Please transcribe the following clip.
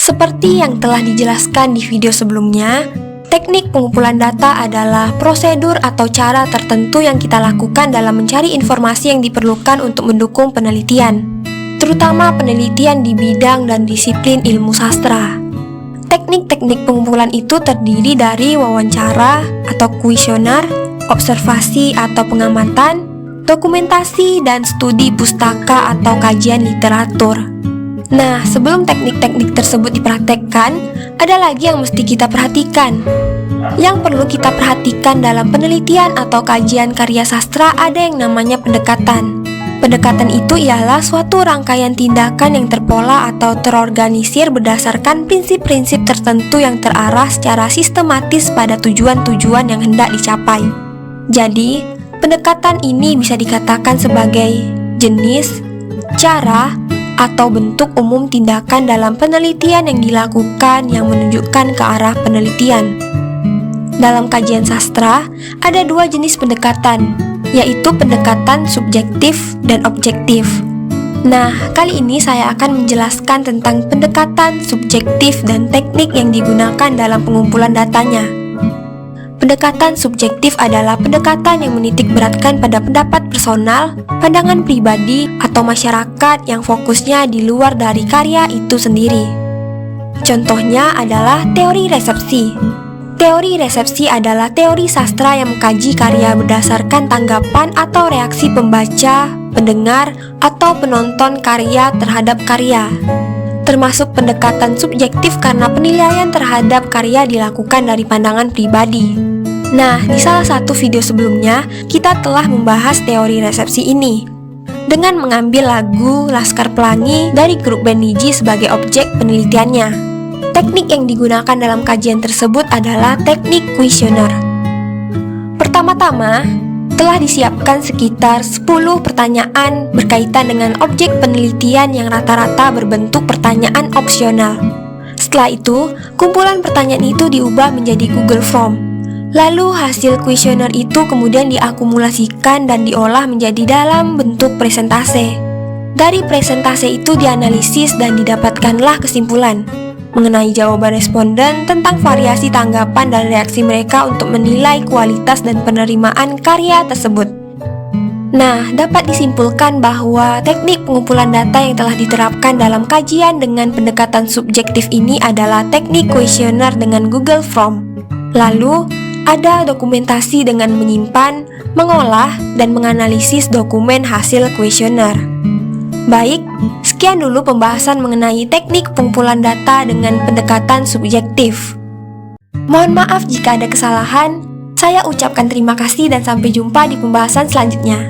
Seperti yang telah dijelaskan di video sebelumnya, teknik pengumpulan data adalah prosedur atau cara tertentu yang kita lakukan dalam mencari informasi yang diperlukan untuk mendukung penelitian, terutama penelitian di bidang dan disiplin ilmu sastra. Teknik-teknik pengumpulan itu terdiri dari wawancara atau kuesioner, observasi atau pengamatan, dokumentasi, dan studi pustaka atau kajian literatur. Nah, sebelum teknik-teknik tersebut dipraktekkan, ada lagi yang mesti kita perhatikan. Yang perlu kita perhatikan dalam penelitian atau kajian karya sastra ada yang namanya pendekatan. Pendekatan itu ialah suatu rangkaian tindakan yang terpola atau terorganisir berdasarkan prinsip-prinsip tertentu yang terarah secara sistematis pada tujuan-tujuan yang hendak dicapai. Jadi, pendekatan ini bisa dikatakan sebagai jenis, cara, atau bentuk umum tindakan dalam penelitian yang dilakukan yang menunjukkan ke arah penelitian. Dalam kajian sastra, ada dua jenis pendekatan, yaitu pendekatan subjektif dan objektif. Nah, kali ini saya akan menjelaskan tentang pendekatan subjektif dan teknik yang digunakan dalam pengumpulan datanya. Pendekatan subjektif adalah pendekatan yang menitik beratkan pada pendapat personal, pandangan pribadi, atau masyarakat yang fokusnya di luar dari karya itu sendiri. Contohnya adalah teori resepsi. Teori resepsi adalah teori sastra yang mengkaji karya berdasarkan tanggapan atau reaksi pembaca, pendengar, atau penonton karya terhadap karya. Termasuk pendekatan subjektif karena penilaian terhadap karya dilakukan dari pandangan pribadi. Nah, di salah satu video sebelumnya, kita telah membahas teori resepsi ini dengan mengambil lagu Laskar Pelangi dari grup band Niji sebagai objek penelitiannya. Teknik yang digunakan dalam kajian tersebut adalah teknik kuesioner. Pertama-tama, telah disiapkan sekitar 10 pertanyaan berkaitan dengan objek penelitian yang rata-rata berbentuk pertanyaan opsional. Setelah itu, kumpulan pertanyaan itu diubah menjadi Google Form. Lalu hasil kuesioner itu kemudian diakumulasikan dan diolah menjadi dalam bentuk presentase. Dari presentase itu dianalisis dan didapatkanlah kesimpulan mengenai jawaban responden tentang variasi tanggapan dan reaksi mereka untuk menilai kualitas dan penerimaan karya tersebut. Nah, dapat disimpulkan bahwa teknik pengumpulan data yang telah diterapkan dalam kajian dengan pendekatan subjektif ini adalah teknik kuesioner dengan Google Form. Lalu, ada dokumentasi dengan menyimpan, mengolah, dan menganalisis dokumen hasil kuesioner. Baik, sekian dulu pembahasan mengenai teknik pengumpulan data dengan pendekatan subjektif. Mohon maaf jika ada kesalahan. Saya ucapkan terima kasih dan sampai jumpa di pembahasan selanjutnya.